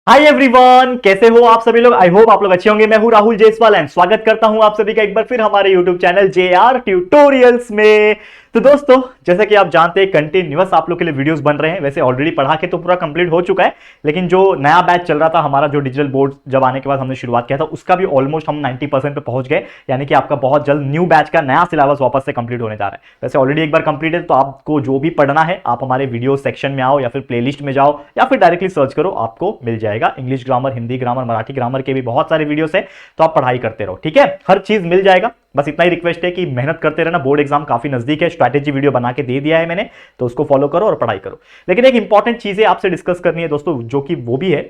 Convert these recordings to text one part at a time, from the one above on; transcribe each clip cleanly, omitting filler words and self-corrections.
Hi everyone, कैसे हो आप सभी लोग। आई होप आप लोग अच्छे होंगे। मैं हूं राहुल जयसवाल एंड स्वागत करता हूं आप सभी का एक बार फिर हमारे यूट्यूब चैनल JR ट्यूटोरियल्स में। तो दोस्तों, जैसा कि आप जानते हैं कंटिन्यूअस आप लोग के लिए वीडियोस बन रहे हैं। वैसे ऑलरेडी पढ़ा के तो पूरा कंप्लीट हो चुका है, लेकिन जो नया बैच चल रहा था हमारा, जो डिजिटल बोर्ड जब आने के बाद हमने शुरुआत किया था, उसका भी ऑलमोस्ट हम 90% पे पहुंच गए। यानी कि आपका बहुत जल्द न्यू बैच का नया सिलेबस वापस से कंप्लीट होने जा रहा है। वैसे ऑलरेडी एक बार कंप्लीट है, तो आपको जो भी पढ़ना है आप हमारे वीडियो सेक्शन में आओ या फिर प्लेलिस्ट में जाओ या फिर डायरेक्टली सर्च करो, आपको मिल जाएगा। English grammar, Hindi grammar, Marathi grammar के भी बहुत सारे वीडियोस है, तो आप पढ़ाई करते रहो, ठीक है। हर चीज मिल जाएगा। बस इतना ही रिक्वेस्ट है कि मेहनत करते रहना। बोर्ड एग्जाम काफी नजदीक है। स्ट्रैटेजी वीडियो बना के दे दिया है मैंने, तो उसको फॉलो करो और पढ़ाई करो। लेकिन एक इंपॉर्टेंट चीज है आपसे डिस्कस करनी है दोस्तों, जो कि वो भी है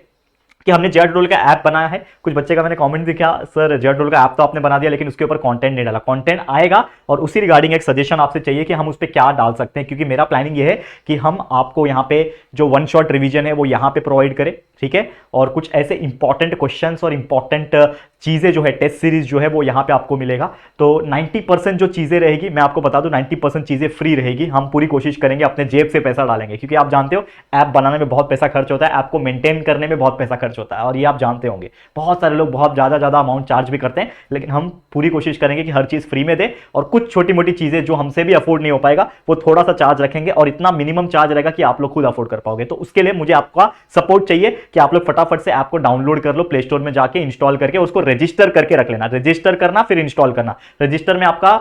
कि हमने जेड रोल का ऐप बनाया है। कुछ बच्चे का मैंने कमेंट देखा, सर जेड रोल का ऐप तो आपने बना दिया लेकिन उसके ऊपर कंटेंट नहीं डाला। कंटेंट आएगा और उसी रिगार्डिंग एक सजेशन आपसे चाहिए कि हम उस पर क्या डाल सकते हैं, क्योंकि मेरा प्लानिंग ये है कि हम आपको यहाँ पे जो वन शॉट रिवीजन है वो यहाँ पे प्रोवाइड करें, ठीक है। और कुछ ऐसे इंपॉर्टेंट क्वेश्चंस और इंपॉर्टेंट चीजें जो है, टेस्ट सीरीज जो है वो यहाँ पे आपको मिलेगा। तो 90% जो चीजें रहेगी, मैं आपको बता दूं 90% चीजें फ्री रहेगी। हम पूरी कोशिश करेंगे, अपने जेब से पैसा डालेंगे, क्योंकि आप जानते हो ऐप बनाने में बहुत पैसा खर्च होता है, ऐप को मेंटेन करने में बहुत पैसा खर्च होता है, और ये आप जानते होंगे। बहुत सारे लोग बहुत ज्यादा अमाउंट चार्ज भी करते हैं, लेकिन हम पूरी कोशिश करेंगे कि हर चीज फ्री में दे, और कुछ छोटी मोटी चीजें जो हमसे भी अफोर्ड नहीं हो पाएगा वो थोड़ा सा चार्ज रखेंगे, और इतना मिनिमम चार्ज रहेगा कि आप लोग खुद अफोर्ड कर पाओगे। तो उसके लिए मुझे आपका सपोर्ट चाहिए कि आप लोग फटाफट से ऐप को डाउनलोड कर लो, प्ले स्टोर में जाके इंस्टॉल करके उसको रजिस्टर करके रख लेना। रजिस्टर करना फिर इंस्टॉल करना। रजिस्टर में आपका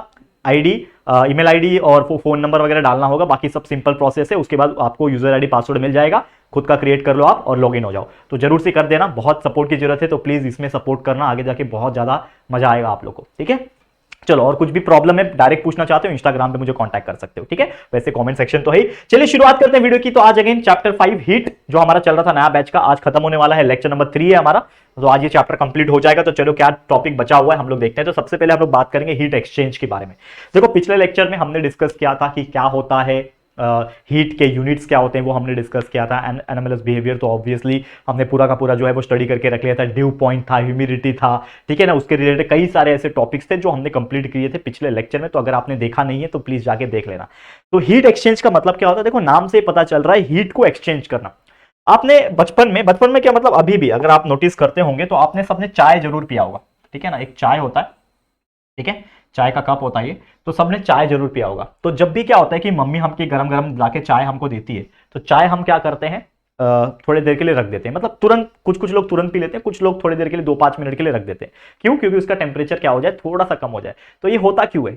आईडी, ईमेल आईडी और फोन नंबर वगैरह डालना होगा। बाकी सब सिंपल प्रोसेस है। उसके बाद आपको यूजर आईडी पासवर्ड मिल जाएगा, खुद का क्रिएट कर लो आप और लॉगिन हो जाओ। तो जरूर से कर देना, बहुत सपोर्ट की जरूरत है, तो प्लीज इसमें सपोर्ट करना। आगे जाके बहुत ज्यादा मजा आएगा आप लोग को, ठीक है। चलो, और कुछ भी प्रॉब्लम है डायरेक्ट पूछना चाहते हो इंस्टाग्राम पे मुझे कांटेक्ट कर सकते हो, ठीक है। वैसे कमेंट सेक्शन तो है। चलिए शुरुआत करते हैं वीडियो की। तो आज अगेन चैप्टर 5 हीट जो हमारा चल रहा था नया बैच का, आज खत्म होने वाला है। लेक्चर नंबर 3 है हमारा, तो आज ये चैप्टर कंप्लीट हो जाएगा। तो चलो क्या टॉपिक बचा हुआ है हम लोग देखते हैं। तो सबसे पहले हम लोग बात करेंगे हीट एक्सचेंज के बारे में। देखो, पिछले लेक्चर में हमने डिस्कस किया था कि क्या होता है, हीट के यूनिट्स क्या होते हैं वो हमने डिस्कस किया था। एनोमलस बिहेवियर तो ऑब्वियसली हमने पूरा का पूरा जो है वो स्टडी करके रख लिया था। ड्यू पॉइंट था, ह्यूमिडिटी था, ठीक है ना। उसके रिलेटेड कई सारे ऐसे टॉपिक्स थे जो हमने कंप्लीट किए थे पिछले लेक्चर में। तो अगर आपने देखा नहीं है तो प्लीज जाके देख लेना। तो हीट एक्सचेंज का मतलब क्या होता है, देखो नाम से पता चल रहा है हीट को एक्सचेंज करना। आपने बचपन में क्या मतलब, अभी भी अगर आप नोटिस करते होंगे तो आपने सबने चाय जरूर पिया होगा, ठीक है ना। एक चाय होता है, ठीक है, चाय का कप होता है ये, तो सबने चाय जरूर पिया होगा। तो जब भी क्या होता है कि मम्मी हमकी गरम गरम लाके चाय हमको देती है, तो चाय हम क्या करते हैं, थोड़ी देर के लिए रख देते हैं। मतलब तुरंत, कुछ लोग तुरंत पी लेते हैं, कुछ लोग थोड़ी देर के लिए 2-5 मिनट के लिए रख देते हैं। क्यों? क्योंकि उसका टेम्परेचर क्या हो जाए, थोड़ा सा कम हो जाए। तो ये होता क्यों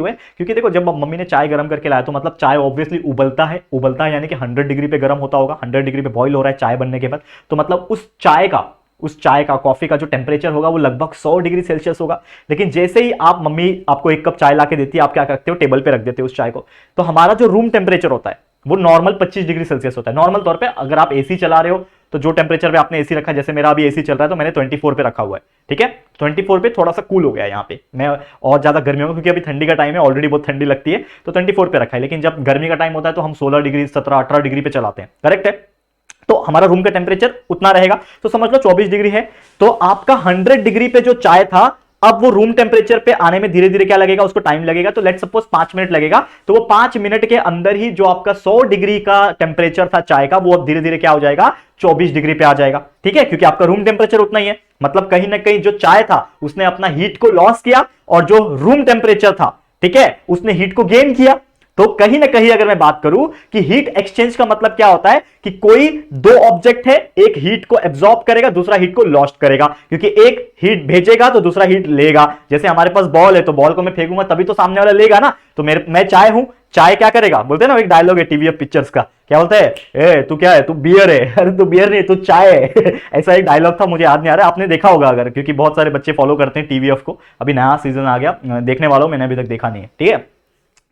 है? क्योंकि देखो, जब मम्मी ने चाय गर्म करके लाया तो मतलब चाय ऑब्वियसली उबलता है यानी कि 100 डिग्री पे गर्म होता होगा। 100 डिग्री पे बॉईल हो रहा है चाय बनने के बाद, तो मतलब उस चाय का कॉफी का जो टेम्परेचर होगा वो लगभग 100 डिग्री सेल्सियस होगा। लेकिन जैसे ही मम्मी आपको एक कप चाय ला के देती है, आप क्या करते हो, टेबल पे रख देते हो उस चाय को। तो हमारा जो रूम टेम्परेचर होता है वो नॉर्मल 25 डिग्री सेल्सियस होता है। नॉर्मल तौर पे अगर आप एसी चला रहे हो तो जो टेम्परेचर पे आपने एसी रखा है, जैसे मेरा अभी एसी चल रहा है तो मैंने 24 पे रखा हुआ है, ठीक है। 24 पे थोड़ा सा कूल हो गया है यहाँ पे, मैं और ज्यादा गर्मी होगा क्योंकि अभी ठंडी का टाइम है, ऑलरेडी बहुत ठंडी लगती है, तो 24 पे रखा है। लेकिन जब गर्मी का टाइम होता है तो हम 16 डिग्री, 17-18 डिग्री पे चलाते हैं, करेक्ट है। तो हमारा रूम का टेम्परेचर उतना रहेगा। तो समझ लो 24 डिग्री है, तो आपका 100 डिग्री पे जो चाय था, अब वो रूम टेम्परेचर पे आने में धीरे धीरे क्या लगेगा, उसको टाइम लगेगा। तो लेट सपोज 5 मिनट लगेगा, तो वो 5 मिनट के अंदर ही जो आपका 100 डिग्री का टेम्परेचर था चाय का, वो अब धीरे धीरे क्या हो जाएगा, 24 डिग्री पे आ जाएगा, ठीक है। क्योंकि आपका रूम टेम्परेचर उतना ही है। मतलब कहीं ना कहीं जो चाय था उसने अपना हीट को लॉस किया, और जो रूम टेम्परेचर था, ठीक है, उसने हीट को गेन किया। तो कहीं ना कहीं अगर मैं बात करूं कि हीट एक्सचेंज का मतलब क्या होता है कि कोई दो ऑब्जेक्ट है, एक हीट को एब्जॉर्ब करेगा, दूसरा हीट को लॉस्ट करेगा। क्योंकि एक हीट भेजेगा तो दूसरा हीट लेगा। जैसे हमारे पास बॉल है, तो बॉल को मैं फेंकूंगा तभी तो सामने वाला लेगा ना। तो मैं चाय हूं, चाय क्या करेगा, बोलते हैं ना, एक डायलॉग है टीवीएफ पिक्चर्स का, क्या बोलते हैं, ए तू क्या है, तू बियर है। अरे तू बियर नहीं, तू चाय है। ऐसा एक डायलॉग था, मुझे याद नहीं आ रहा, आपने देखा होगा अगर, क्योंकि बहुत सारे बच्चे फॉलो करते हैं टीवीएफ को। अभी नया सीजन आ गया, देखने वालों, मैंने अभी तक देखा नहीं है, ठीक है।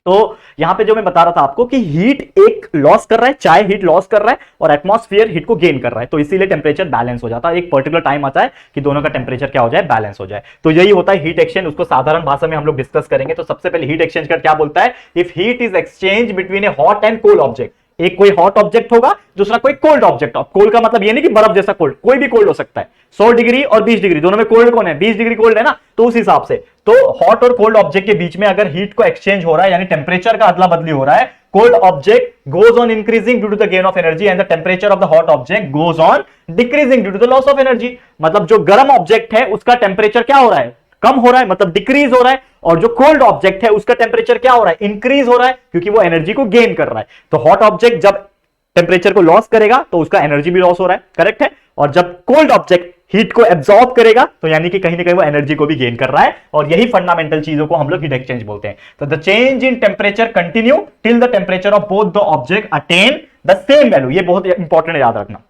तो यहां पे जो मैं बता रहा था आपको कि हीट एक लॉस कर रहा है, चाय हीट लॉस कर रहा है, और एटमॉस्फेयर हीट को गेन कर रहा है। तो इसीलिए टेम्परेचर बैलेंस हो जाता है। एक पर्टिकुलर टाइम आता है कि दोनों का टेम्परेचर क्या हो जाए, बैलेंस हो जाए। तो यही होता है हीट एक्सचेंज। उसको साधारण भाषा में हम लोग डिस्कस करेंगे। तो सबसे पहले हीट एक्सचेंज का क्या बोलता है, if heat is exchange between A hot and cold object. एक कोई हॉट ऑब्जेक्ट होगा, दूसरा कोई कोल्ड ऑब्जेक्ट। कोल्ड का मतलब ये नहीं कि बर्फ जैसा कोल्ड, कोई भी कोल्ड हो सकता है। 100 डिग्री और 20 डिग्री दोनों में कोल्ड कौन है, 20 डिग्री कोल्ड है ना। तो उस हिसाब से तो हॉट और कोल्ड ऑब्जेक्ट के बीच में अगर हीट को एक्सचेंज हो रहा है, यानी टेम्परेचर का अदला बदली हो रहा है, cold object goes on increasing due to the gain of energy and the temperature of the hot object goes on decreasing due to the loss of energy। मतलब जो गर्म ऑब्जेक्ट है उसका टेम्परेचर क्या हो रहा है, कम हो रहा है, मतलब डिक्रीज हो रहा है, और जो कोल्ड ऑब्जेक्ट है उसका टेम्परेचर क्या हो रहा है, इंक्रीज हो रहा है, क्योंकि वो एनर्जी को गेन कर रहा है। तो हॉट ऑब्जेक्ट जब टेम्परेचर को लॉस करेगा तो उसका एनर्जी भी लॉस हो रहा है, करेक्ट है। और जब कोल्ड ऑब्जेक्ट हीट को एब्जॉर्ब करेगा तो यानी कि कहीं ना कहीं वो एनर्जी को भी गेन कर रहा है, और यही फंडामेंटल चीजों को हम लोग हीट एक्सचेंज बोलते हैं। तो the change in temperature continue till the temperature of both the object attain the same value. ये बहुत इंपॉर्टेंट है, याद रखना।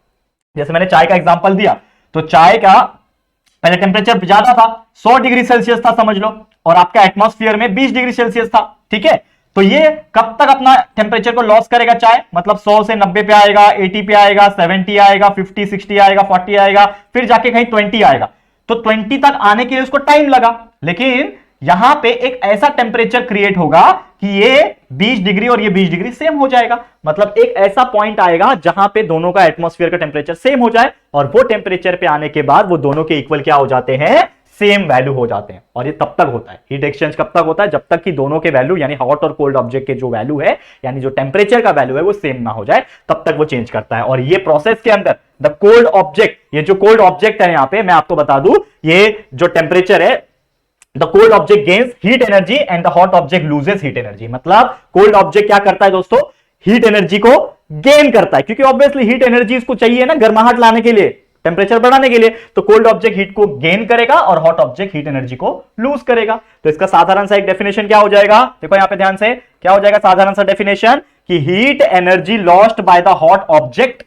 जैसे मैंने चाय का एग्जांपल दिया, तो चाय का पहले टेम्परेचर ज्यादा था, 100 डिग्री सेल्सियस था समझ लो, और आपका एटमॉस्फेयर में 20 डिग्री सेल्सियस था, ठीक है। तो ये कब तक अपना टेम्परेचर को लॉस करेगा चाय, मतलब 100 से 90 पे आएगा, 80 पे आएगा, 70 आएगा, 50 60 आएगा, 40 आएगा, फिर जाके कहीं 20 आएगा। तो 20 तक आने के लिए उसको टाइम लगा, लेकिन यहां पे एक ऐसा टेम्परेचर क्रिएट होगा कि ये 20 डिग्री और ये 20 डिग्री सेम हो जाएगा। मतलब एक ऐसा पॉइंट आएगा जहां पे दोनों का एटमॉस्फेयर का टेम्परेचर सेम हो जाए, और वो टेम्परेचर पे आने के बाद वो दोनों के इक्वल क्या हो जाते हैं, सेम वैल्यू हो जाते हैं। और ये तब तक होता है, हीट एक्सचेंज कब तक होता है, जब तक कि दोनों के वैल्यू यानी हॉट और कोल्ड ऑब्जेक्ट के जो वैल्यू है, यानी जो टेम्परेचर का वैल्यू है वो सेम ना हो जाए, तब तक वो चेंज करता है। और ये प्रोसेस के अंदर द कोल्ड ऑब्जेक्ट, ये जो कोल्ड ऑब्जेक्ट है यहां पे मैं आपको बता दूं, ये जो टेम्परेचर है, the cold object gains heat energy and the hot object loses heat energy. मतलब कोल्ड ऑब्जेक्ट क्या करता है दोस्तों, हीट एनर्जी को गेन करता है, क्योंकि ऑब्वियसली हीट एनर्जी इसको चाहिए ना गर्माहट लाने के लिए, टेम्परेचर बढ़ाने के लिए। तो कोल्ड ऑब्जेक्ट हीट को गेन करेगा और हॉट ऑब्जेक्ट हीट एनर्जी को लूज करेगा। तो इसका साधारण सा एक डेफिनेशन क्या हो जाएगा, देखो यहां पे ध्यान से, क्या हो जाएगा साधारण सा डेफिनेशन, कि heat energy lost by the hot object,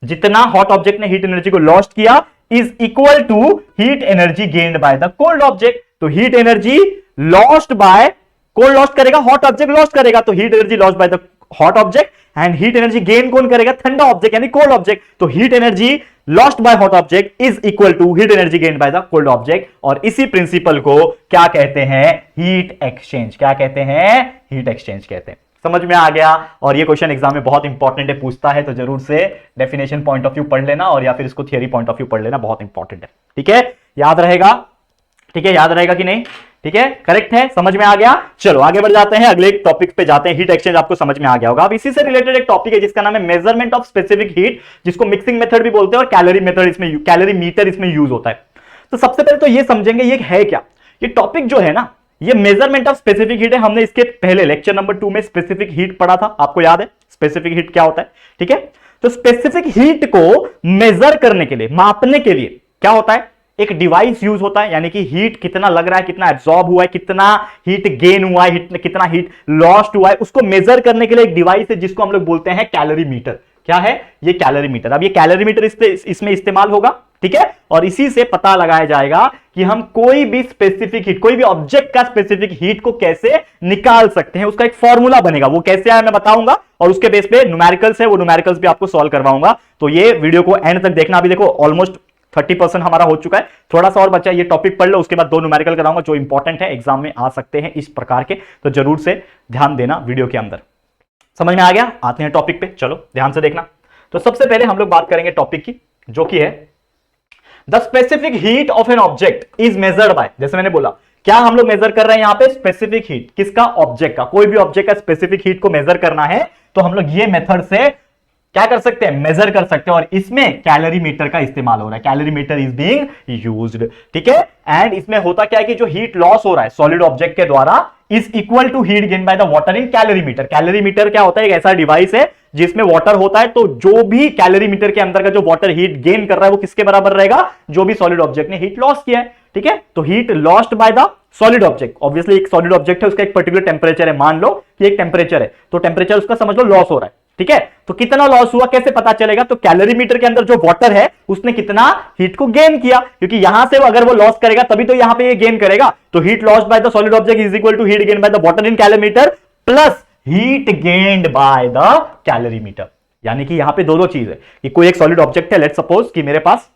जितना हॉट ऑब्जेक्ट ने हीट एनर्जी को लॉस्ट किया, is equal to heat energy gained by the cold object. तो heat energy lost by, cold lost करेगा, हॉट ऑब्जेक्ट लॉस्ट करेगा, तो heat energy lost by the hot object, and heat energy gain कौन करेगा, ठंडा object यानी cold object. तो heat energy lost by hot object is equal to heat energy gained by the cold object. और इसी principal को क्या कहते हैं, हीट एक्सचेंज। क्या कहते हैं, हीट एक्सचेंज कहते हैं। समझ में आ गया। और ये क्वेश्चन एग्जाम में बहुत इंपॉर्टेंट है, पूछता है, तो जरूर से डेफिनेशन पॉइंट ऑफ व्यू पढ़ लेना, और या फिर इसको थियरी पॉइंट ऑफ व्यू पढ़ लेना, बहुत इंपॉर्टेंट है, ठीक है, याद रहेगा, ठीक है, याद रहेगा कि नहीं, ठीक है, करेक्ट है, समझ में आ गया। चलो आगे बढ़ जाते हैं, अगले टॉपिक पे जाते हैं। हीट एक्सचेंज आपको समझ में आ गया होगा। अब इसी से रिलेटेड एक टॉपिक है जिसका नाम है मेजरमेंट ऑफ स्पेसिफिक हीट, जिसको मिक्सिंग मेथड भी बोलते हैं, और कैलोरी मेथड इसमें, कैलोरी मीटर इसमें यूज होता है। तो सबसे पहले तो ये समझेंगे ये है क्या। ये टॉपिक जो है ना, ये मेजरमेंट ऑफ स्पेसिफिक हीट है। हमने इसके पहले लेक्चर नंबर 2 में स्पेसिफिक हीट पढ़ा था, आपको याद है स्पेसिफिक हीट क्या होता है, ठीक है। तो स्पेसिफिक हीट को मेजर करने के लिए, मापने के लिए क्या होता है, एक डिवाइस यूज होता है, यानी कि हीट कितना लग रहा है, कितना एब्जॉर्ब हुआ है, कितना हीट गेन हुआ है, कितना हीट लॉस्ट हुआ है, उसको मेजर करने के लिए एक डिवाइस है जिसको हम लोग बोलते हैं कैलोरी मीटर। क्या है ये, कैलोरी मीटर। अब ये कैलोरी मीटर इसमें इस्तेमाल होगा, ठीक है, और इसी से पता लगाया जाएगा कि हम कोई भी स्पेसिफिक हीट, कोई भी ऑब्जेक्ट का स्पेसिफिक हीट को कैसे निकाल सकते हैं। उसका एक फॉर्मूला बनेगा, वो कैसे है मैं बताऊंगा, और उसके बेस पे न्यूमेरिकल्स है, वो न्यूमेरिकल्स भी आपको सॉल्व करवाऊंगा। तो ये वीडियो को एंड तक देखना। अभी देखो ऑलमोस्ट 30% हमारा हो चुका है, थोड़ा सा और बचा, ये टॉपिक पढ़ लो, उसके बाद 2 न्यूमेरिकल कराऊंगा जो इंपॉर्टेंट है, एग्जाम में आ सकते हैं इस प्रकार के, तो जरूर से ध्यान देना वीडियो के अंदर। समझ में आ गया। आते हैं टॉपिक पे, चलो ध्यान से देखना। तो सबसे पहले हम लोग बात करेंगे टॉपिक की, जो कि है the specific heat of an object is measured by. जैसे मैंने बोला, क्या हम लोग मेजर कर रहे हैं यहां पे, स्पेसिफिक हीट किसका, ऑब्जेक्ट का। कोई भी ऑब्जेक्ट का स्पेसिफिक हीट को मेजर करना है तो हम लोग ये मेथड से क्या कर सकते हैं, मेजर कर सकते हैं, और इसमें कैलोरी मीटर का इस्तेमाल हो रहा है। Calorimeter is being used, ठीक है। एंड इसमें होता क्या है कि जो हीट लॉस हो रहा है सॉलिड ऑब्जेक्ट के द्वारा is equal to heat gain by the water in calorimeter. Calorimeter क्या होता है, एक ऐसा डिवाइस है जिसमें वाटर होता है, तो जो भी कैलोरी मीटर के अंदर का जो वाटर हीट गेन कर रहा है वो किसके बराबर रहेगा, जो भी सॉलिड ऑब्जेक्ट ने हीट लॉस किया है, ठीक है। तो heat lost by the solid object, obviously एक सॉलिड ऑब्जेक्ट है, उसका एक पर्टिकुलर टेम्परेचर है, मान लो कि एक टेम्परेचर है, तो टेम्परेचर उसका समझ लो लॉस हो रहा है, ठीक है। तो कितना लॉस हुआ कैसे पता चलेगा, तो कैलोरी मीटर के अंदर जो वाटर है उसने कितना हीट को गेन किया, क्योंकि यहां से अगर वो लॉस करेगा तभी तो यहां पे ये गेन करेगा। तो heat lost by the solid object is equal to heat gain by the water in calorimeter plus heat gained by the calorimeter. यानी कि यहां पे दो चीज है कि कोई एक सॉलिड ऑब्जेक्ट है, लेट्स सपोज कि मेरे पास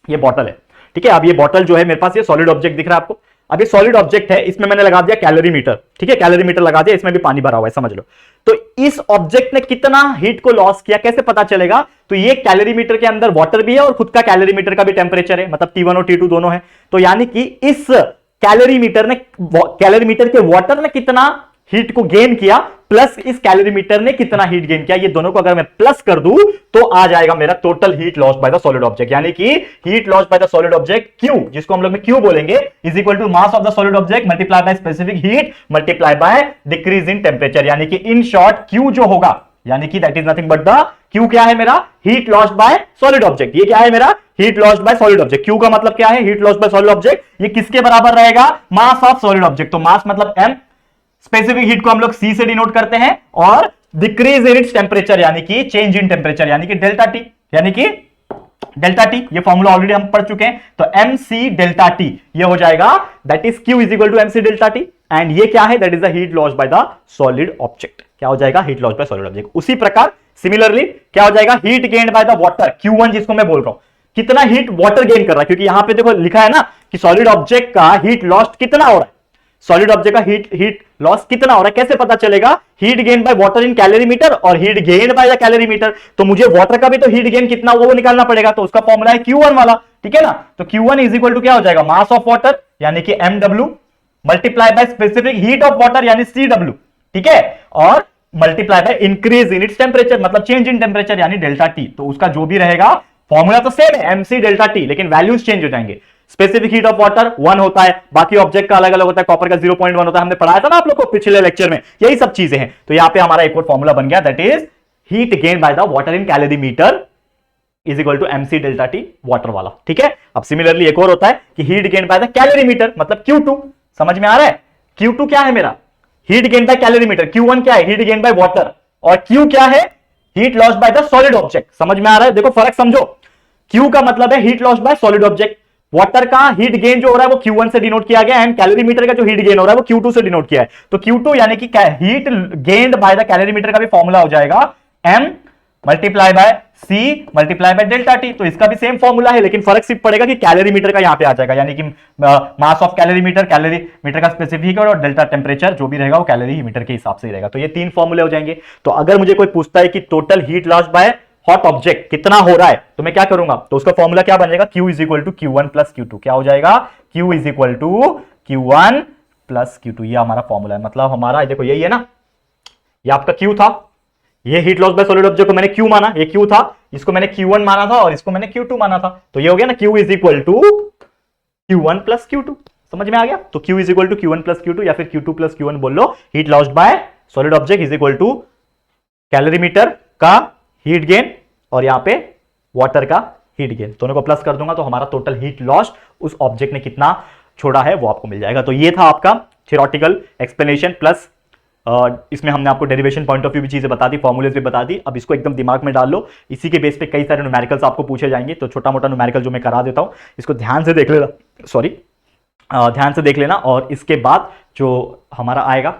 ये बॉटल है, ठीक है। अब ये बॉटल जो है मेरे पास, ये सॉलिड ऑब्जेक्ट दिख रहा है आपको। अब ये सॉलिड ऑब्जेक्ट है, इसमें मैंने लगा दिया कैलोरी मीटर, ठीक है, कैलोरी मीटर लगा दिया, इसमें भी पानी भरा हुआ है, समझ लो। तो इस ऑब्जेक्ट ने कितना हीट को लॉस किया कैसे पता चलेगा, तो ये कैलोरी मीटर के अंदर वाटर भी है और खुद का कैलोरी मीटर का भी टेम्परेचर है, मतलब T1 और T2 दोनों है। तो यानी कि इस कैलोरी मीटर के वाटर ने कितना हीट को गेन किया प्लस इस कैलोरीमीटर ने कितना हीट गेन किया, ये दोनों को अगर मैं प्लस कर दूं तो आ जाएगा मेरा total heat lost by the solid object, यानी कि heat lost by the solid object Q, जिसको हम लोग में Q बोलेंगे, is equal to mass of the solid object multiply by specific heat multiply by decrease in temperature, यानी कि in short Q जो होगा, यानी कि that is nothing but the Q क्या है मेरा, heat lost by solid object. ये क्या है मेरा, heat lost by solid object. Q का मतलब क्या है, heat lost by solid object. ये किसके बराबर रहेगा, मास ऑफ सॉलिड ऑब्जेक्ट। तो मास मतलब m, स्पेसिफिक हीट को हम लोग C से डिनोट करते हैं, और डिक्रीज इन इट्स टेम्परेचर यानी कि चेंज इन टेम्परेचर यानी कि डेल्टा टी, यानी कि डेल्टा टी। ये फॉर्मूला ऑलरेडी हम पढ़ चुके हैं। तो mc डेल्टा टी ये हो जाएगा, that is Q is equal to mc delta T, and ये क्या है, that is the heat lost by the solid object. क्या हो जाएगा, heat lost by solid object. उसी प्रकार सिमिलरली क्या हो जाएगा, heat gained by the water Q1, जिसको मैं बोल रहा हूं कितना हीट वाटर गेन कर रहा है, क्योंकि यहां पे देखो लिखा है ना कि सॉलिड ऑब्जेक्ट का हीट लॉस्ट कितना हो रहा है, सॉलिड ऑब्जेक्ट का हीट लॉस कितना हो रहा है, कैसे पता चलेगा, heat gain by water in calorimeter और heat gain by the calorimeter. तो मुझे वाटर का भी तो हीट गेन कितना होगा वो निकालना पड़ेगा, तो उसका फॉर्मूला है Q1 वाला, ठीक है ना। तो Q1 इज इक्वल टू क्या हो जाएगा, मास ऑफ वाटर यानी कि mw multiply by specific heat of water यानी Cw, ठीक है, और multiply by increase in its temperature मतलब चेंज इन टेम्परेचर यानी डेल्टा टी। तो उसका जो भी रहेगा फॉर्मूला तो सेम है mc डेल्टा टी, लेकिन वैल्यूज चेंज हो जाएंगे। स्पेसिफिक हीट ऑफ वाटर 1 होता है, बाकी ऑब्जेक्ट का अलग अलग होता है, कॉपर का 0.1 होता है, हमने पढ़ाया था ना आप लोग को पिछले लेक्चर में, यही सब चीजें हैं। तो यहां पे हमारा एक और फॉर्मूला बन गया, that is heat gain by the water in calorimeter is equal to mc delta T water वाला, ठीक है। अब सिमिलरली एक और होता है कि heat gain by the calorimeter मतलब Q2, समझ में आ रहा है। Q2 क्या है मेरा, heat gain bye calorimeter, Q1 क्या है, हीट गेन बाय वाटर, और Q क्या है, heat lost by the solid object. समझ में आ रहा है, देखो फर्क समझो। Q का मतलब है heat lost by solid object, water का हीट गेन जो हो रहा है वो Q1 से डिनोट किया गया, एंड कैलोरीमीटर का जो हीट गेन हो रहा है वो Q2 से डिनोट किया है। तो Q2 यानी कि heat gained by the calorimeter का भी फॉर्मूला हो जाएगा m multiply by C multiply by delta T. तो इसका भी सेम फॉर्मूला है, लेकिन फर्क सिर्फ पड़ेगा कि कैलोरीमीटर का यहां पे आ जाएगा, यानी कि मास ऑफ कैलोरीमीटर, कैलोरीमीटर का स्पेसिफिक और डेल्टा टेम्परेचर जो भी रहेगा वो कैलोरी मीटर के हिसाब से ही रहेगा। तो ये 3 फॉर्मूले हो जाएंगे। तो अगर मुझे कोई पूछता है कि total heat loss by hot object कितना हो रहा है, तो मैं क्या करूंगा, तो उसका फॉर्मूला क्या बन जाएगा, Q is equal to Q1 plus Q2। क्या हो जाएगा, Q is equal to Q1 plus Q2, ये हमारा फॉर्मूला है। मतलब हमारा देखो यही है ना, ये आपका Q था, ये heat loss by solid object को मैंने Q माना, ये Q था, इसको मैंने Q1 माना था और इसको मैंने Q2 माना था। तो ये हो गया ना, Q is equal to Q1 plus Q2। समझ में आ गया। तो Q is equal to Q1 plus Q2 या फिर Q2 प्लस Q1 बोल लो। Heat lost by solid object is equal to calorimeter का हीट गेन और यहां पे वाटर का हीट गेन, दोनों को प्लस कर दूंगा तो हमारा टोटल हीट लॉस्ट उस ऑब्जेक्ट ने कितना छोड़ा है वो आपको मिल जाएगा। तो ये था आपका थियोरेटिकल एक्सप्लेनेशन प्लस इसमें हमने आपको डेरिवेशन पॉइंट ऑफ व्यू भी चीजें बता दी, फॉर्मूलेज भी बता दी। अब इसको एकदम दिमाग में डाल लो, इसी के बेस पे कई सारे न्यूमेरिकल्स आपको पूछे जाएंगे। तो छोटा मोटा न्यूमेरिकल जो मैं करा देता हूं, इसको ध्यान से देख लेना, ध्यान से देख लेना। और इसके बाद जो हमारा आएगा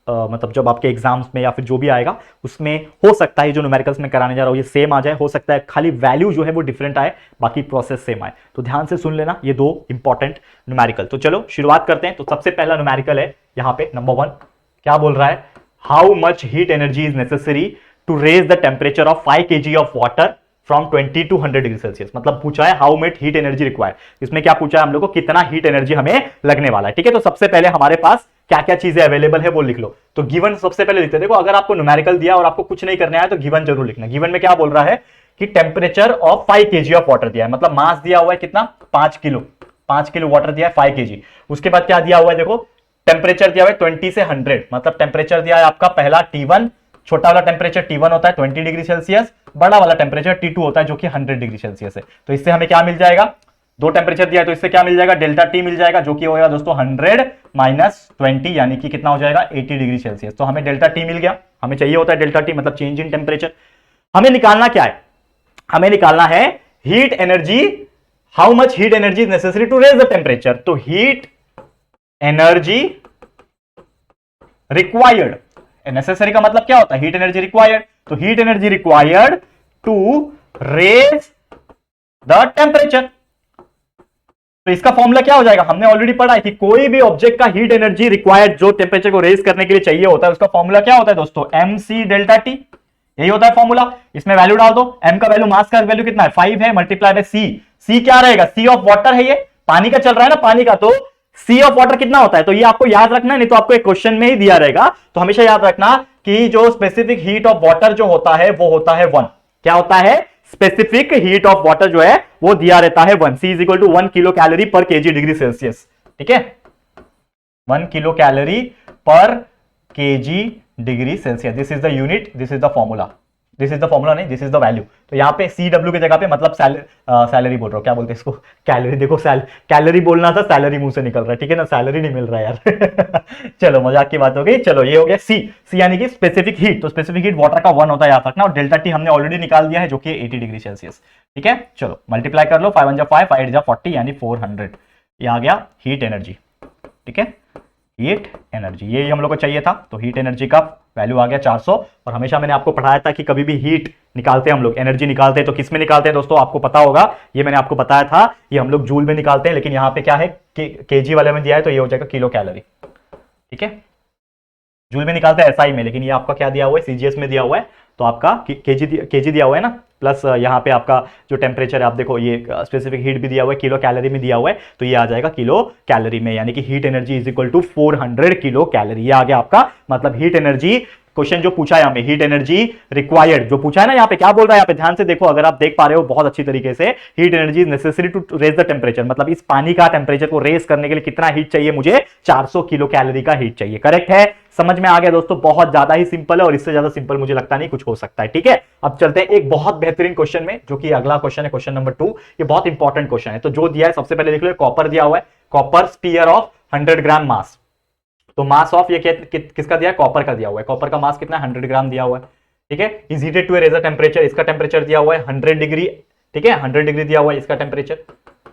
मतलब जब आपके एग्जाम्स में या फिर जो भी आएगा उसमें हो सकता है जो न्यूमेरिकल्स में कराने जा रहा हूं ये सेम आ जाए, हो सकता है खाली वैल्यू जो है वो डिफरेंट आए, बाकी प्रोसेस सेम आए। तो ध्यान से सुन लेना ये 2 इंपॉर्टेंट न्यूमेरिकल। तो चलो शुरुआत करते हैं। तो सबसे पहला न्यूमेरिकल है यहाँ पे नंबर 1, क्या बोल रहा है, how much heat energy is necessary to raise the temperature of 5 kg of water from 20 to 100 degree Celsius. मतलब पूछा है how much heat energy required. इसमें क्या पूछा है हम लोग को, कितना हीट एनर्जी हमें लगने वाला है। ठीक है, तो सबसे पहले हमारे पास क्या क्या चीजें अवेलेबल है वो लिख लो। तो गिवन सबसे पहले लिखते हैं। देखो अगर आपको न्यूमेरिकल दिया और आपको कुछ नहीं करना है तो गिवन जरूर लिखना। गिवन में क्या बोल रहा है कि temperature of 5 kg of water दिया है, मतलब मास दिया हुआ है कितना, 5 किलो, 5 किलो वाटर दिया है 5 kg। उसके बाद क्या दिया हुआ है, देखो टेम्परेचर दिया हुआ है 20 से 100, मतलब टेम्परेचर दिया है आपका पहला T1, छोटा वाला टेम्परेचर T1 होता है 20 डिग्री सेल्सियस, बड़ा वाला टेम्परेचर T2 होता है जो कि 100 डिग्री सेल्सियस है। तो इससे हमें क्या मिल जाएगा, 2 टेम्परेचर दिया है तो इससे क्या मिल जाएगा, डेल्टा टी मिल जाएगा, जो कि होगा दोस्तों 100 माइनस 20 यानी कि कितना हो जाएगा 80 डिग्री सेल्सियस। तो हमें डेल्टा टी मिल गया। हमें चाहिए होता है डेल्टा टी मतलब चेंज इन टेम्परेचर। हमें निकालना क्या है, हमें निकालना है heat energy, how much heat energy is necessary to raise the temperature. तो हीट एनर्जी रिक्वायर्ड, नेसेसरी का मतलब क्या होता है, हीट एनर्जी रिक्वायर्ड। तो heat energy required to raise the temperature. तो इसका फॉर्मूला क्या हो जाएगा, हमने ऑलरेडी पढ़ा है कि कोई भी ऑब्जेक्ट का हीट एनर्जी रिक्वायर्ड जो टेम्परेचर को रेज करने के लिए चाहिए होता है उसका फॉर्मूला क्या होता है दोस्तों, mc डेल्टा टी, यही होता है फॉर्मूला। इसमें वैल्यू डाल दो, m का वैल्यू, मास का वैल्यू कितना है 5 है, मल्टीप्लाई बाय c, c क्या रहेगा, c ऑफ वाटर है, ये पानी का चल रहा है ना, पानी का, तो सी ऑफ वाटर कितना होता है, तो ये आपको याद रखना है, नहीं तो आपको एक क्वेश्चन में ही दिया रहेगा। तो हमेशा याद रखना कि जो स्पेसिफिक हीट ऑफ वाटर जो होता है वो होता है 1। क्या होता है? स्पेसिफिक हीट ऑफ वाटर जो है वो दिया रहता है 1। C is equal to 1 kilo calorie पर केजी डिग्री सेल्सियस। ठीक है, 1 किलो कैलोरी पर KG degree Celsius. This is the unit, this is the formula, this is the formula नहीं, दिस इज द वैल्यू। तो यहाँ पे सी डब्ल्यू की जगह पे मतलब सैलरी बोल रहा हूँ, क्या बोलते हैं इसको, कैलोरी। देखो कैलोरी बोलना था, सैलरी मुंह से निकल रहा है, ठीक है ना, सैलरी नहीं मिल रहा है यार। चलो मजाक की बात हो गई। चलो ये हो गया सी यानी कि स्पेसिफिक हीट। तो स्पेसिफिक हीट वाटर का 1 होता है याद रखना, और डेल्टा टी हमने ऑलरेडी निकाल दिया है जो कि 80 डिग्री सेल्सियस। ठीक है, चलो मल्टीप्लाई कर लो, 5 1 जा 5, 5 8 जा 40 यानी 400। ये आ गया हीट एनर्जी। ठीक है, हीट एनर्जी ये हम लोग को चाहिए था, तो हीट एनर्जी का वैल्यू आ गया 400। और हमेशा मैंने आपको पढ़ाया था कि कभी भी हीट निकालते हैं हम लोग, एनर्जी निकालते हैं, तो किस में निकालते हैं दोस्तों, आपको पता होगा, ये मैंने आपको बताया था, ये हम लोग जूल में निकालते हैं, लेकिन यहाँ पे क्या है, केजी वाले में दिया है, तो ये हो जाएगा किलो कैलोरी। ठीक है, जूल में निकालते हैं एसआई में, लेकिन ये आपका क्या दिया हुआ है, सीजीएस में दिया हुआ है, तो आपका केजी दिया हुआ है ना, प्लस यहाँ पे आपका जो टेम्परेचर है, आप देखो ये स्पेसिफिक हीट भी दिया हुआ है, किलो कैलोरी में दिया हुआ है, तो ये आ जाएगा किलो कैलोरी में, यानी कि heat energy is equal to 400 kilocalorie. ये आ गया आपका मतलब हीट एनर्जी। क्वेश्चन जो पूछा है हमें, हीट एनर्जी रिक्वायर्ड जो पूछा है ना, यहाँ पे क्या बोल रहा है, यहाँ पे ध्यान से देखो, अगर आप देख पा रहे हो बहुत अच्छी तरीके से, heat energy is necessary to raise the temperature, मतलब इस पानी का टेम्परेचर को रेज करने के लिए कितना हीट चाहिए मुझे, 400 किलो कैलोरी का हीट चाहिए। करेक्ट है, समझ में आ गया दोस्तों, बहुत ज्यादा ही सिंपल है, और इससे ज्यादा सिंपल मुझे लगता नहीं कुछ हो सकता है। ठीक है, अब चलते हैं एक बहुत बेहतरीन क्वेश्चन में, जो कि अगला क्वेश्चन है, क्वेश्चन नंबर 2। ये बहुत इंपॉर्टेंट क्वेश्चन है। तो जो दिया है सबसे पहले देख लो, कॉपर दिया हुआ है, कॉपर स्पीयर ऑफ 100 ग्राम मास। तो मास ऑफ ये किसका दिया है, कॉपर का दिया हुआ है, कॉपर का मास कितना है, 100 ग्राम दिया हुआ है। ठीक है, is heated to a raiser temperature, इसका टेम्परेचर दिया हुआ है 100 डिग्री। ठीक है, 100 डिग्री दिया हुआ है इसका टेम्परेचर।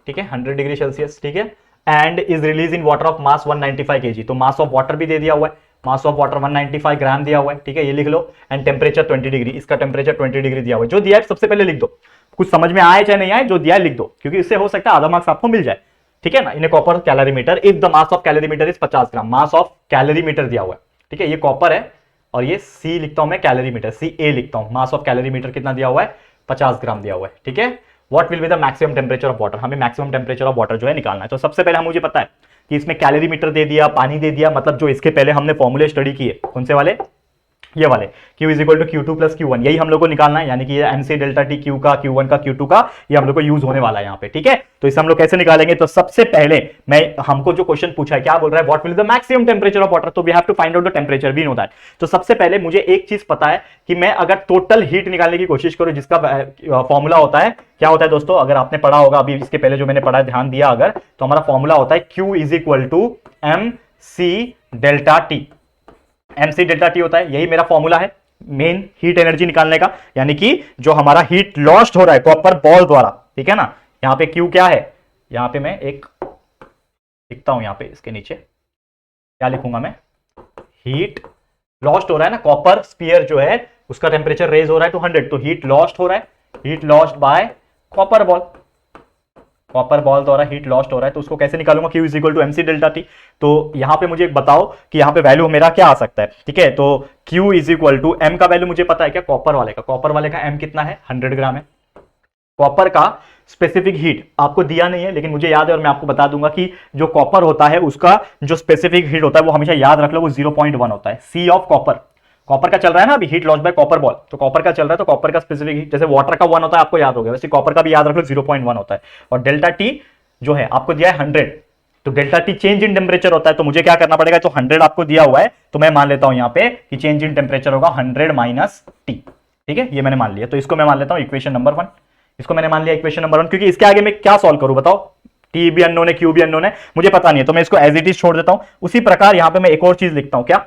ठीक है, 100 डिग्री सेल्सियस। ठीक है, and is release in water of mass 195 kg। तो मास ऑफ वाटर भी दे दिया हुआ है, मास ऑफ वाटर 195 ग्राम दिया हुआ है। ठीक है, ये लिख लो, एंड टेम्परेचर 20 डिग्री, इसका टेम्परेचर 20 डिग्री दिया हुआ है। जो दिया है सबसे पहले लिख दो, कुछ समझ में आए चाहे नहीं आए, जो दिया है लिख दो, क्योंकि इससे हो सकता है आधा मार्क्स आपको मिल जाए। ठीक है ना, in copper calorimeter, if the mass of calorimeter is 50 gram, mass of calorimeter दिया हुआ है। ठीक है, ये कॉपर है, और ये सी लिखता हूं मैं, कैलोरीमीटर, सी ए लिखता हूं, मास ऑफ कैलोरीमीटर कितना दिया हुआ है, 50 ग्राम दिया हुआ है। ठीक है, what will be the maximum temperature of water, हमें मैक्सिमम टेम्परेचर ऑफ वाटर जो है निकालना है। तो सबसे पहले मुझे पता है कि इसमें कैलोरीमीटर दे दिया, पानी दे दिया, मतलब जो इसके पहले हमने फॉर्मूले स्टडी किए, कौन से वाले, ये वाले, Q is equal to Q2 plus Q1, यही हम लोग को निकालना है, यानी कि ये MC डेल्टा T Q का, Q1 का, Q2 का, ये हम लोग को यूज होने वाला है यहाँ पे। ठीक है, तो इसे हम लोग कैसे निकालेंगे, तो सबसे पहले मैं, हमको जो क्वेश्चन पूछा है, क्या बोल रहा है, what will the maximum temperature of water, तो we have to find out the temperature, we know that. तो सबसे पहले मुझे एक चीज पता है कि मैं अगर टोटल हीट निकालने की कोशिश करूं, जिसका फॉर्मूला होता है, क्या होता है दोस्तों, अगर आपने पढ़ा होगा अभी इसके पहले जो मैंने पढ़ा है, ध्यान दिया अगर, तो हमारा फॉर्मूला होता है Q is equal to MC delta T। MC delta T होता है, यही मेरा फॉर्मूला है मेन हीट एनर्जी निकालने का, यानी कि जो हमारा हीट लॉस्ट हो रहा है कॉपर बॉल द्वारा। ठीक है ना, यहां पे Q क्या है, यहां पे मैं एक लिखता हूं, यहां पे इसके नीचे क्या लिखूंगा मैं, हीट लॉस्ट हो रहा है ना, कॉपर स्फीयर जो है उसका टेम्परेचर रेज हो रहा है टू 100, तो हीट लॉस्ट हो रहा है, heat lost by copper ball, copper ball द्वारा हीट लॉस्ट हो रहा है, तो उसको कैसे निकालूंगा, Q is equal to MC delta T। तो यहां पे मुझे बताओ कि यहां पे वैल्यू मेरा क्या आ सकता है। ठीक है, तो Q is equal to, M का वैल्यू मुझे पता है क्या, कॉपर वाले का, कॉपर वाले का M कितना है, 100 ग्राम है। कॉपर का स्पेसिफिक हीट आपको दिया नहीं है, लेकिन मुझे याद है, और मैं आपको बता दूंगा कि जो कॉपर होता है उसका जो स्पेसिफिक हीट होता है वो हमेशा याद रख लो, वो 0.1 होता है। सी ऑफ कॉपर, कॉपर का चल रहा है ना अभी, heat lost by copper ball, तो कॉपर का चल रहा है, तो कॉपर का स्पेसिफिक हीट, जैसे वाटर का 1 होता है आपको याद हो गया, वैसे कॉपर का भी याद रख लो 0.1 होता है। और डेल्टा टी जो है आपको दिया है 100, तो delta T change in temperature होता है, तो मुझे क्या करना पड़ेगा, तो 100 आपको दिया हुआ है, तो मैं मान लेता हूं यहां पे कि चेंज इन टेम्परेचर होगा 100 माइनस टी। ठीक है, ये मैंने मान लिया, तो इसको मैं मान लेता हूं इक्वेशन नंबर 1, इसको मैंने मान लिया इक्वेशन नंबर 1, क्योंकि इसके आगे मैं क्या सॉल्व करूं बताओ, टी भी अननोन है, क्यू भी अननोन है, मुझे पता नहीं है, तो मैं इसको एज इट इज छोड़ देता हूं। उसी प्रकार यहां पे मैं एक और चीज लिखता हूं, क्या,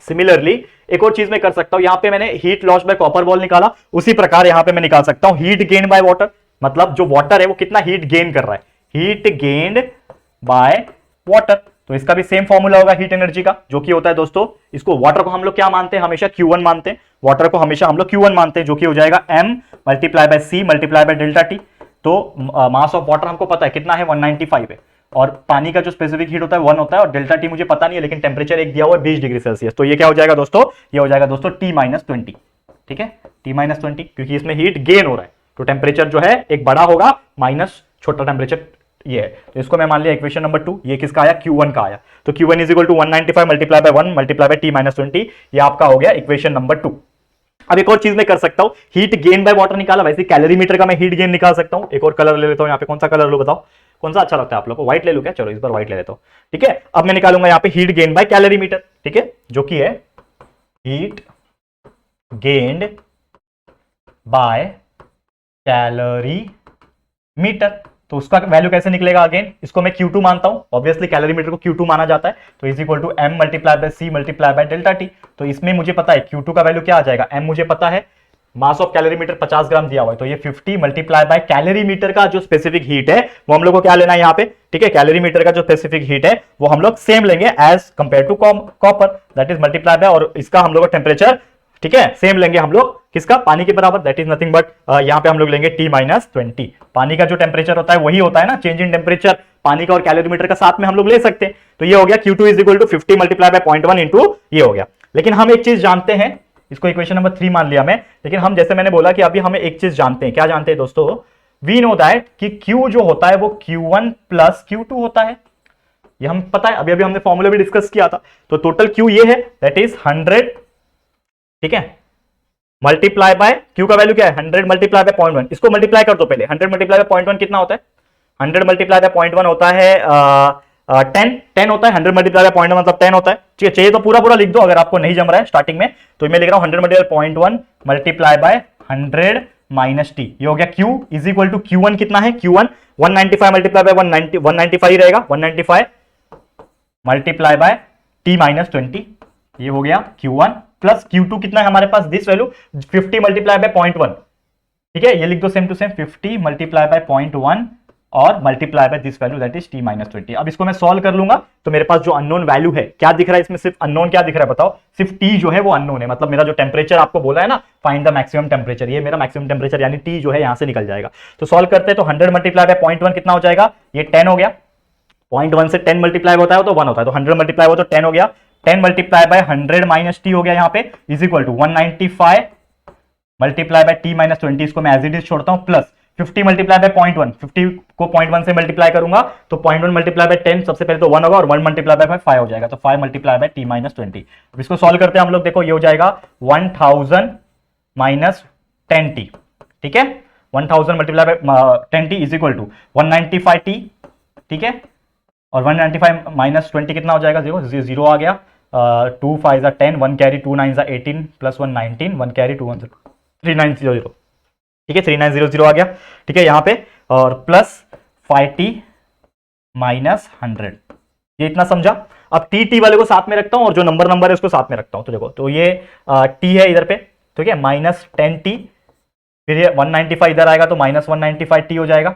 सिमिलरली एक और चीज मैं कर सकता हूं, यहां पे मैंने heat loss by copper ball निकाला, उसी प्रकार यहां पे मैं निकाल सकता हूं हीट गेन बाय वाटर, मतलब जो वाटर है वो कितना हीट गेन कर रहा है, हीट गेन्ड बाय वाटर, तो इसका भी सेम फॉर्मूला होगा हीट एनर्जी का, जो कि होता है दोस्तों, इसको वाटर को हम लोग क्या मानते हैं, हमेशा Q1 मानते हैं, वाटर को हमेशा हम लोग Q1 मानते हैं, जो कि हो जाएगा M multiply by C multiply by delta T। तो मास ऑफ वाटर हमको पता है कितना है, 195 है, और पानी का जो स्पेसिफिक हीट होता है 1 होता है, और डेल्टा T मुझे पता नहीं है, लेकिन टेम्परेचर एक दिया हुआ है 20 डिग्री सेल्सियस, तो ये क्या हो जाएगा दोस्तों, ये हो जाएगा दोस्तों T-20। ठीक है, T-20, क्योंकि इसमें हीट गेन हो रहा है, तो टेम्परेचर जो है एक बड़ा होगा माइनस छोटा टेम्परेचर ये है, तो इसको मैं मान लिया इक्वेशन नंबर 2। ये किसका आया, Q1 का आया। तो Q1 is equal to 195 multiply by 1 multiply by T-20। ये आपका हो गया इक्वेशन नंबर 2। अब एक और चीज मैं कर सकता हूं, हीट गेन बाय वाटर निकाला, वैसे कैलोरीमीटर का मैं हीट गेन निकाल सकता हूं। एक और कलर ले लेता हूं यहाँ पे, कौन सा कलर लो बताओ, कौन सा अच्छा लगता है आप लोगों को, व्हाइट ले लो क्या, चलो इस बार व्हाइट ले लेता हूं, ठीक है। अब मैं निकालूंगा यहाँ पे हीट गेन बाय कैलोरीमीटर, ठीक है, जो कि है हीट गेन्ड बाय कैलोरीमीटर। तो उसका वैल्यू कैसे निकलेगा, अगेन इसको मैं Q2 मानता हूं, ऑब्वियसली कैलोरीमीटर को Q2 माना जाता है, तो is equal to M multiply by C multiply by delta T। तो इसमें मुझे पता है Q2 का वैल्यू क्या आ जाएगा, M मुझे पता है, मास ऑफ कैलोरीमीटर 50 ग्राम दिया हुआ है, तो ये 50 मल्टीप्लाई बाय कैलोरीमीटर का जो स्पेसिफिक हीट है वो हम लोग को क्या लेना है यहाँ पे, ठीक है, कैलोरीमीटर का जो स्पेसिफिक हीट है वो हम लोग सेम लेंगे as compare to copper, that is multiply by, और इसका हम लोग का टेम्परेचर, ठीक है, सेम लेंगे हम लोग, किसका, पानी के बराबर, दैट इज नथिंग बट यहाँ पे हम लोग लेंगे T-20। पानी का जो टेम्परेचर होता है वही होता है ना, चेंज इन टेम्परेचर पानी का और कैलोरीमीटर का साथ में हम लोग ले सकते हैं। तो ये हो गया Q2 is equal to 50 multiply by 0.1 into ये हो गया। लेकिन हम एक चीज जानते हैं, इसको इक्वेशन नंबर 3 मान लिया मैं, लेकिन हम जैसे मैंने बोला कि अभी हमें एक चीज जानते हैं, क्या जानते हैं दोस्तों, वी नो दैट कि Q जो होता है वो Q1 प्लस Q2 होता है, ये हम पता है, अभी अभी हमने फॉर्मूला भी डिस्कस किया था। तो टोटल Q ये है, दैट इज 100, ठीक है, मल्टीप्लाई बाय Q का वैल्यू क्या है, 100 मल्टीप्लाई बाय 0.1, इसको मल्टीप्लाई कर दो पहले, 100 मल्टीप्लाई बाय 0.1 कितना होता है, 100 मल्टीप्लाई बाय 0.1 होता है 10 होता है, 100 मल्टीप्लाई बाय 0.1 मतलब 10 होता है, ठीक है, चाहिए तो पूरा पूरा लिख दो अगर आपको नहीं जम रहा है स्टार्टिंग में, तो मैं लिख रहा हूं 100 multiply 0.1 multiply by 100 minus T, ये हो गया Q is equal to Q1 कितना है, Q1 195 मल्टीप्लाई बाय 195 ही रहेगा, 195 मल्टीप्लाई बाय T-20, ये हो गया Q1 प्लस Q2 कितना है हमारे पास, दिस वैल्यू 50 मल्टीप्लाई बाय 0.1, ठीक है, ये लिख दो same to same, 50 multiply by 0.1 और multiply by this value that is T-20। अब इसको मैं सॉल्व कर लूंगा तो मेरे पास जो अननोन वैल्यू है, क्या दिख रहा है इसमें, सिर्फ अननोन क्या दिख रहा है बताओ, सिर्फ T जो है वो अननोन है, मतलब मेरा जो टेम्परेचर आपको बोला है ना, फाइंड द मैक्सिमम टेम्परेचर, ये मेरा मैक्सिमम टेम्परेचर यानी T जो है यहां से निकल जाएगा। तो सॉल्व करते हैं, तो 100 मल्टीप्लाई बाय 0.1 कितना हो जाएगा, ये 10 हो गया, 0.1 से 10 मल्टीप्लाई होता है तो 1 होता है, तो 100 मल्टीप्लाई हो तो 10 हो गया, 10 मल्टीप्लाई बाय 100 माइनस टी हो गया यहाँ पे, is equal to 195 multiply by T-20, इसको मैं एज इट इज छोड़ता हूं, प्लस 50 मल्टीप्लाई बाय 0.1, 50 को 0.1 से मल्टीप्लाई करूंगा तो 0.1 मल्टीप्लाई बाय 10, सबसे पहले तो 1 होगा और 1 मल्टीप्लाई बाय 5 हो जाएगा, तो 5 मल्टीप्लाई बाय T-20। अब इसको सॉल्व करते हैं हम लोग, देखो ये हो जाएगा 1000 माइनस 10t, ठीक है, 1000 multiply by 10t is equal to 195t, ठीक है, और 195 माइनस 20 कितना हो जाएगा, जीरो आ गया, 2 5 10, 1 कैरी 2 9 18 प्लस 1 19, 1 कैरी 2 3900, ठीक है, 3900 आ गया, ठीक है यहाँ पे, और प्लस 5t माइनस 100, ये इतना समझा। अब टी वाले को साथ में रखता हूं और जो नंबर है उसको साथ में रखता हूं, तो देखो, तो ये t है इधर पे, ठीक है, माइनस 10t, फिर ये 195 इधर आएगा तो माइनस 195t हो जाएगा,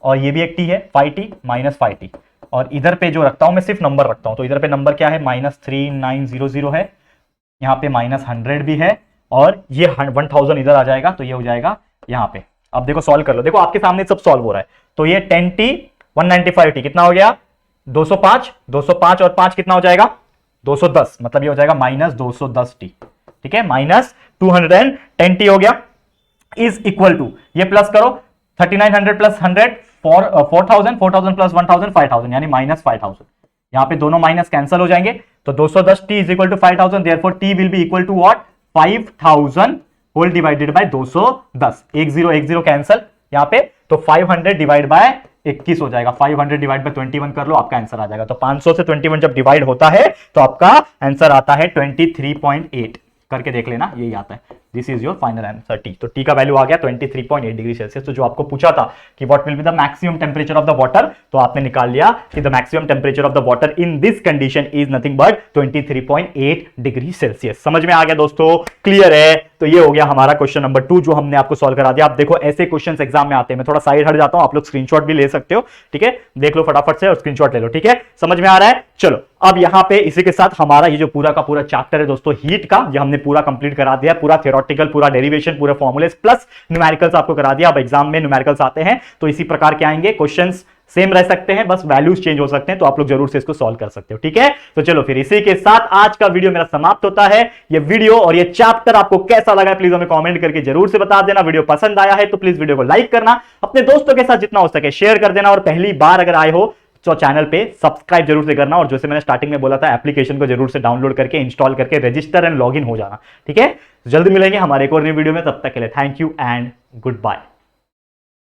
और ये भी एक t है 5t माइनस 5t, और इधर पे जो रखता हूं मैं सिर्फ नंबर रखता हूं, तो इधर पे नंबर क्या है, माइनस 3900 है, यहाँ पे माइनस 100 भी है, और ये 1000 इधर आ जाएगा, तो ये हो जाएगा यहाँ पे। अब देखो सॉल्व कर लो, देखो आपके सामने सब सॉल्व हो रहा है, तो ये 10t 195t कितना हो गया, 205 और 5 कितना हो जाएगा, 210, मतलब ये हो जाएगा माइनस 210t, ठीक है, माइनस 210t हो गया, इज इक्वल टू, ये प्लस करो 3900 प्लस 100 4000 प्लस 1000 5000, यानी माइनस 5000, यहां पे दोनों माइनस कैंसिल हो जाएंगे, तो 210t is equal to 5000, therefore t will be equal to what, 5000 whole divided by 210, 10 cancel यहाँ पे, तो 500 डिवाइड बाय 21 हो जाएगा, 500 डिवाइड बाय 21 कर लो, आपका आंसर आ जाएगा। तो 500 से 21 जब डिवाइड होता है तो आपका आंसर आता है 23.8, करके देख लेना, यही आता है, this is your final answer T. तो टी का वैल्यू आ गया 23.8 डिग्री सेल्सियस। तो जो आपको पूछा था कि what will be the maximum temperature of the water, तो आपने निकाल लिया कि the maximum temperature of the water in this condition is nothing but 23.8 degree Celsius. समझ में आ गया दोस्तों, क्लियर है? तो ये हो गया हमारा क्वेश्चन नंबर 2 जो हमने आपको सॉल्व करा दिया। आप देखो ऐसे क्वेश्चंस एग्जाम में आते हैं, मैं थोड़ा साइड हट जाता हूं, आप लोग स्क्रीनशॉट भी ले सकते हो, ठीक है, देख लो फटाफट से और स्क्रीनशॉट ले लो, ठीक है, समझ में आ रहा है? चलो अब यहां पे इसी के साथ हमारा ये जो पूरा का पूरा चैप्टर है दोस्तों हीट का, ये हमने पूरा कंप्लीट करा दिया, पूरा थ्योरेटिकल, पूरा डेरिवेशन, पूरे फॉर्मूलेस प्लस न्यूमेरिकल्स आपको करा दिया। अब एग्जाम में न्यूमेरिकल्स आते हैं तो इसी प्रकार के आएंगे क्वेश्चंस, सेम रह सकते हैं, बस वैल्यूज चेंज हो सकते हैं। तो आप लोग जरूर से इसको सॉल्व कर सकते हो, ठीक है। तो चलो फिर इसी के साथ आज का वीडियो मेरा समाप्त होता है। ये वीडियो और ये चैप्टर आपको कैसा लगा प्लीज हमें कमेंट करके जरूर से बता देना। वीडियो पसंद आया है तो प्लीज वीडियो को लाइक करना, अपने दोस्तों के साथ जितना हो सके शेयर कर देना, और पहली बार अगर आए हो तो चैनल पे सब्सक्राइब जरूर से करना, और जैसे मैंने स्टार्टिंग में बोला था एप्लीकेशन को जरूर से डाउनलोड करके इंस्टॉल करके रजिस्टर एंड लॉगिन हो जाना, ठीक है। जल्द मिलेंगे हमारे एक और नई वीडियो में, तब तक के लिए thank you and good bye.